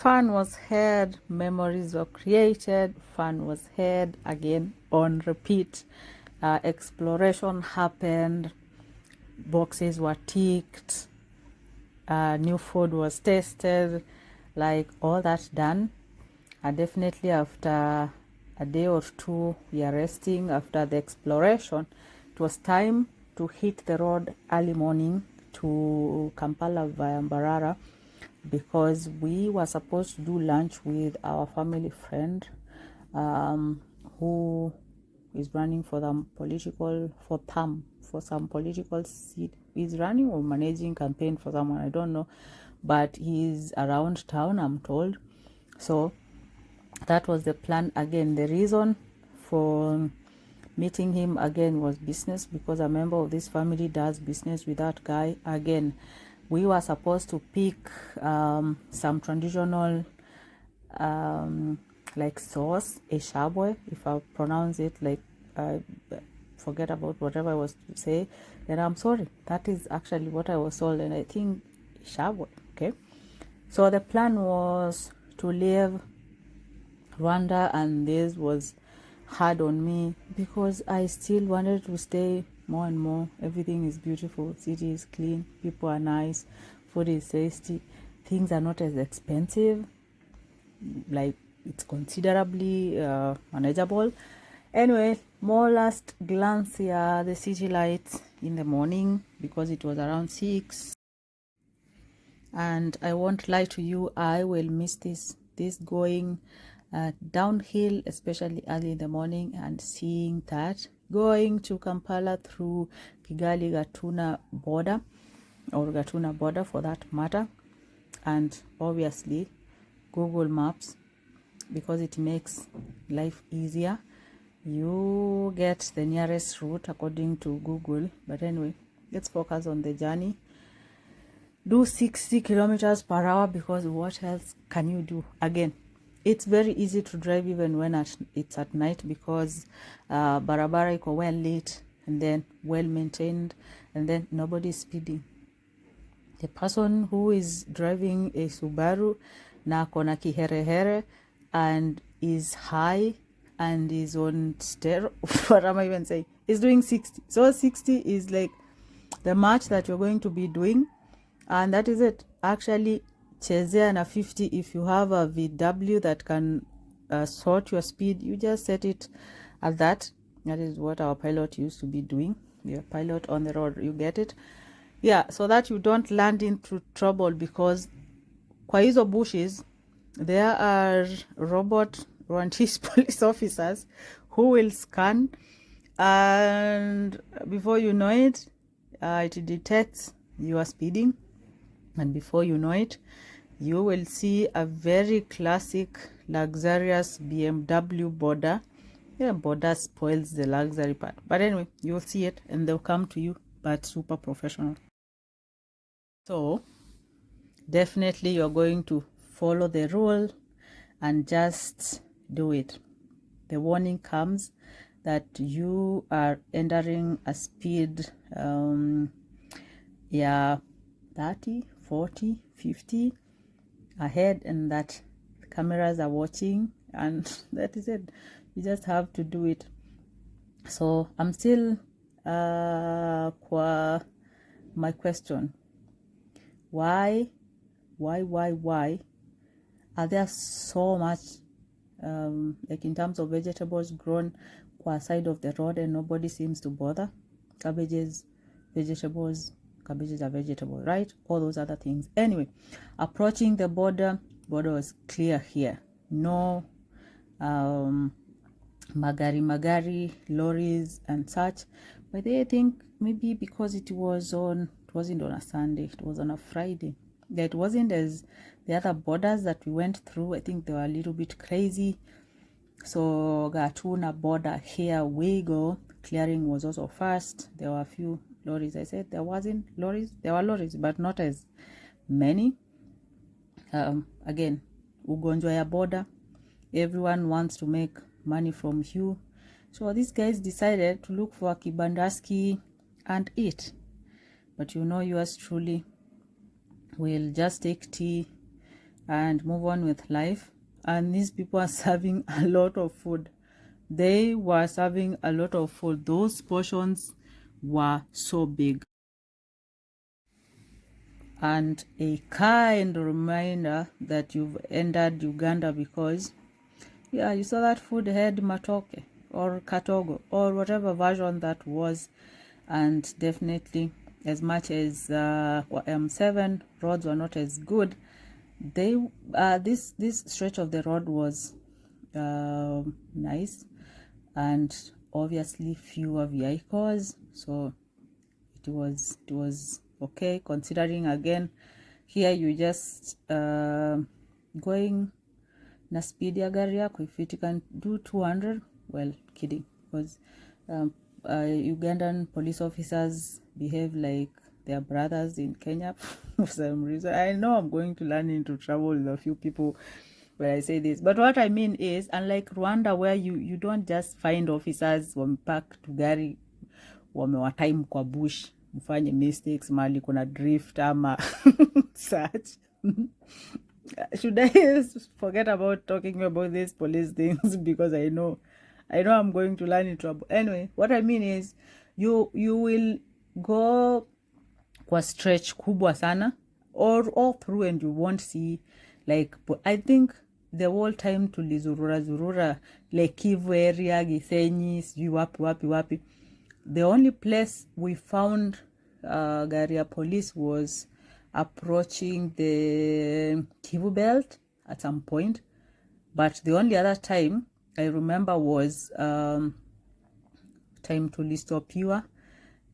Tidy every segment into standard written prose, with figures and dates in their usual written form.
fun was had, memories were created, fun was had again on repeat. Exploration happened, boxes were ticked, new food was tasted, like all that done. And definitely after a day or two, we are resting after the exploration. It was time to hit the road early morning to Kampala via Mbarara, because we were supposed to do lunch with our family friend who is running for some political seat. He's running or managing campaign for someone, I don't know, but he's around town, I'm told. So that was the plan. Again, the reason for meeting him again was business, because a member of this family does business with that guy. Again, we were supposed to pick some traditional like sauce, a shabwe, if I pronounce it like forget about whatever I was to say, then I'm sorry. That is actually what I was told, and I think shabwe. Okay, so the plan was to leave Rwanda, and this was hard on me because I still wanted to stay more and more. Everything is beautiful, city is clean, people are nice, food is tasty, things are not as expensive, like it's considerably manageable. Anyway, more last glance here, the city lights in the morning, because it was around 6, and I won't lie to you, I will miss this going downhill, especially early in the morning, and seeing that going to Kampala through Kigali Gatuna border, or Gatuna border for that matter, and obviously Google Maps, because it makes life easier. You get the nearest route according to Google. But anyway, let's focus on the journey. Do 60 kilometers per hour, because what else can you do? Again, it's very easy to drive even when it's at night, because barabara iko well lit, and then well maintained, and then nobody's speeding. The person who is driving a Subaru na kona kiherehere and is high and is on what am I even saying? Is doing 60. So 60 is like the match that you're going to be doing, and that is it. Actually, chezea na 50. If you have a VW that can sort your speed, you just set it at that. That is what our pilot used to be doing. You're a pilot on the road, you get it? Yeah, so that you don't land into trouble, because kwa hizo bushes there are robot Rwandese police officers who will scan, and before you know it, it detects you are speeding, and before you know it, you will see a very classic luxurious BMW border. Yeah, border spoils the luxury part, but anyway, you'll see it and they'll come to you, but super professional. So definitely you're going to follow the rule and just do it. The warning comes that you are entering a speed 30, 40, 50 ahead, and that cameras are watching, and that is it. You just have to do it. So I'm still kwa my question, why are there so much like in terms of vegetables grown kwa side of the road and nobody seems to bother? Cabbages, vegetables, cabbages are vegetable, right? All those other things. Anyway, approaching the border was clear here. No magari, lorries and such. But I think maybe because it wasn't on a Sunday, it was on a Friday. That wasn't as the other borders that we went through. I think they were a little bit crazy. So Gatuna border, here we go. Clearing was also fast. There were a few lorries. I said there wasn't lorries. There were lorries, but not as many. Again, ugonjwa ya border. Everyone wants to make money from you. So these guys decided to look for a Kibandasky and eat. But you know, yours truly will just take tea and move on with life. And these people are serving a lot of food. They were serving a lot of food. Those portions were so big. And a kind reminder that you've entered Uganda, because yeah, you saw that food had matoke or katogo or whatever version that was. And definitely, as much as M7 roads were not as good, they this stretch of the road was nice, and obviously fewer vehicles, so it was okay, considering again here you just going na speed ya gari yako. If it can do 200, well, kidding, because Ugandan police officers behave like their brothers in Kenya for some reason. I know I'm going to run into trouble with a few people when I say this, but what I mean is, unlike Rwanda, where you don't just find officers wamepark to gari wamewatime kwa bush mfanye mistakes mali kuna drift ama such. Should I forget about talking about these police things because I know I'm going to learn in trouble. Anyway, what I mean is you will go kwa stretch kubwa sana or all through and you won't see, like, I think the whole time tulizurura like Kivu area, Gisenyi, sijui wapi. The only place we found gari ya police was approaching the Kivu belt at some point, but the only other time I remember was time tulistopiwa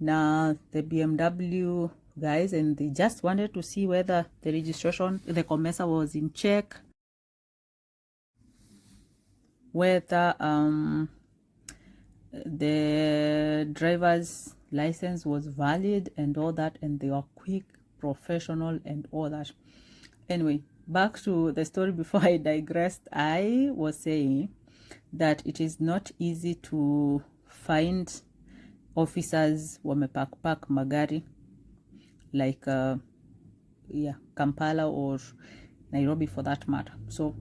na the BMW guys, and they just wanted to see whether the registration, the COMESA was in check, whether the driver's license was valid and all that, and they were quick, professional and all that. Anyway, back to the story before I digressed. I was saying that it is not easy to find officers wamepak magari like Kampala or Nairobi for that matter. So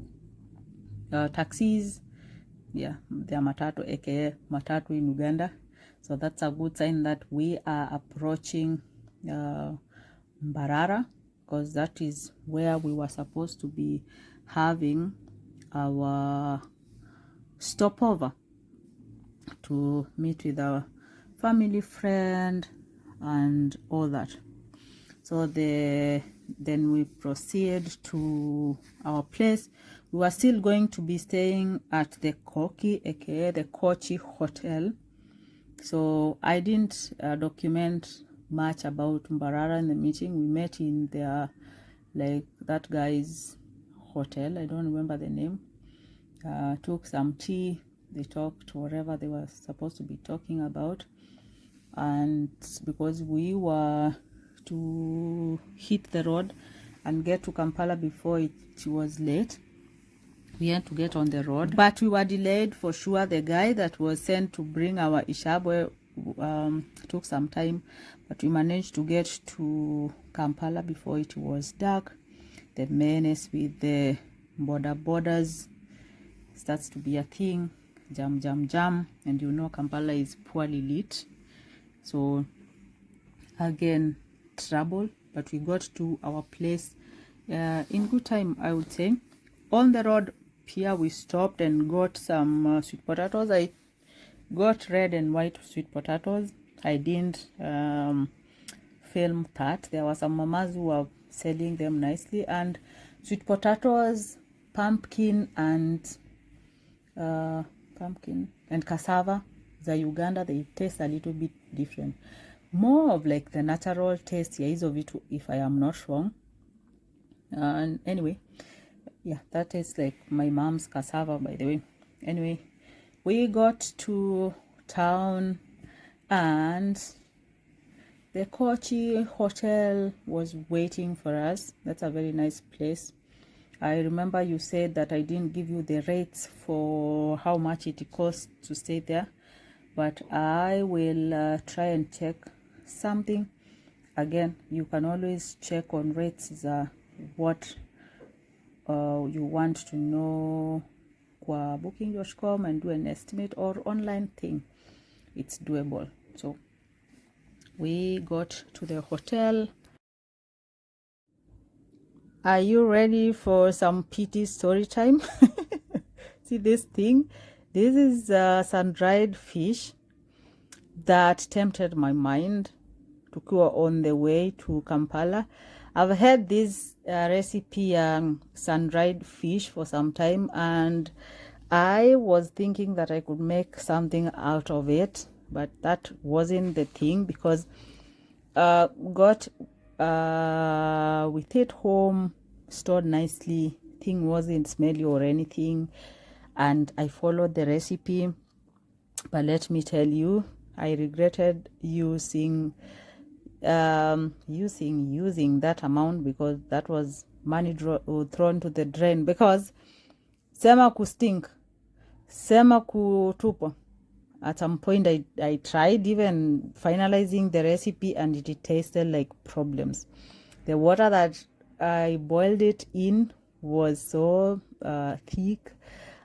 taxis, yeah, they are matatu, aka matatu in Uganda. So that's a good sign that we are approaching Mbarara, because that is where we were supposed to be having our stopover to meet with our family, friend and all that. So then we proceed to our place. We were still going to be staying at the Koki, aka the Kochi Hotel. So I didn't document much about Mbarara in the meeting. We met in their, like, that guy's hotel. I don't remember the name. Took some tea. They talked whatever they were supposed to be talking about. And because we were to hit the road and get to Kampala before it was late, we had to get on the road, but we were delayed for sure. The guy that was sent to bring our Ishabwe took some time, but we managed to get to Kampala before it was dark. The menace with the borders starts to be a thing. Jam, and you know Kampala is poorly lit, so again trouble. But we got to our place in good time, I would say. On the road here we stopped and got some sweet potatoes. I got red and white sweet potatoes. I didn't film that. There were some mamas who were selling them nicely, and sweet potatoes, pumpkin and cassava, the Uganda, they taste a little bit different, more of like the natural taste ya hizo vitu, if I am not wrong. And anyway, yeah, that is like my mom's cassava, by the way. Anyway, we got to town and the Kochi Hotel was waiting for us. That's a very nice place. I remember you said that I didn't give you the rates for how much it costs to stay there, but I will try and check something. Again, you can always check on rates, what you want to know kwa booking.com and do an estimate or online thing, it's doable. So we got to the hotel. Are you ready for some PT story time? See this thing? This is sun-dried fish that tempted my mind to go on the way to Kampala. I've had this recipe, sun-dried fish, for some time, and I was thinking that I could make something out of it, but that wasn't the thing, because got with it home, stored nicely, thing wasn't smelly or anything, and I followed the recipe. But let me tell you, I regretted using that amount, because that was money thrown to the drain, because sema kustink, sema kutupa. At some point I tried even finalizing the recipe, and it tasted like problems. The water that I boiled it in was so thick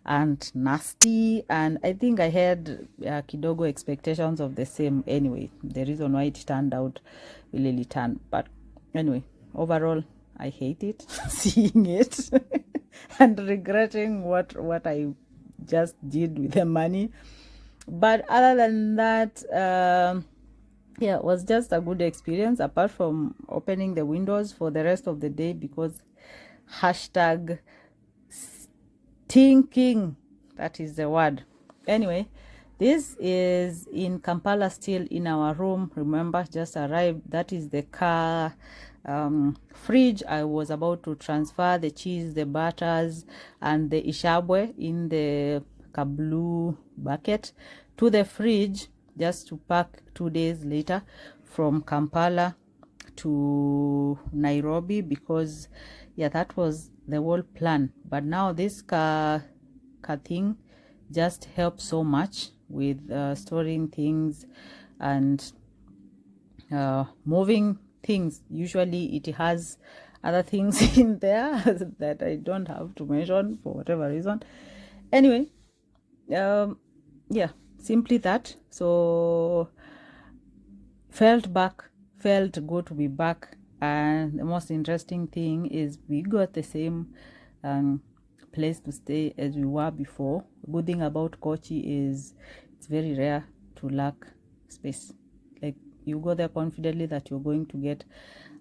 and nasty, and I think I had kidogo expectations of the same. Anyway, the reason why it turned out really turned. But anyway, overall I hate it. Seeing it and regretting what I just did with the money. But other than that, yeah, it was just a good experience, apart from opening the windows for the rest of the day, because hashtag stinking, that is the word. Anyway, this is in Kampala, still in our room. Remember, just arrived. That is the car fridge. I was about to transfer the cheese, the butters, and the ishabwe in the blue bucket to the fridge, just to pack 2 days later from Kampala to Nairobi, because yeah, that was the whole plan. But now this car thing just helps so much with storing things and moving things. Usually it has other things in there that I don't have to mention for whatever reason. Anyway, yeah, simply that. So felt good to be back. And the most interesting thing is we got the same place to stay as we were before. The good thing about Kochi is it's very rare to lack space. Like, you go there confidently that you're going to get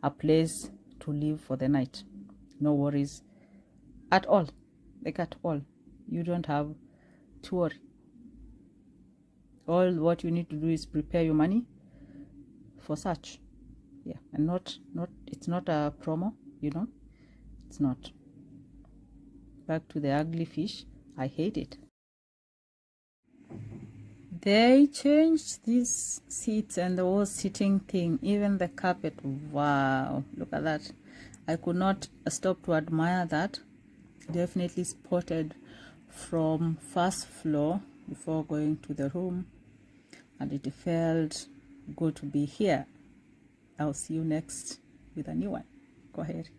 a place to live for the night. No worries at all. Like, at all. You don't have to worry. All what you need to do is prepare your money for such. Yeah, and not it's not a promo, it's not. Back to the ugly fish. I hate it. They changed these seats and the whole sitting thing, even the carpet. Wow, look at that. I could not stop to admire that. Definitely spotted from first floor before going to the room, and it felt good to be here. I'll see you next with a new one. Go ahead.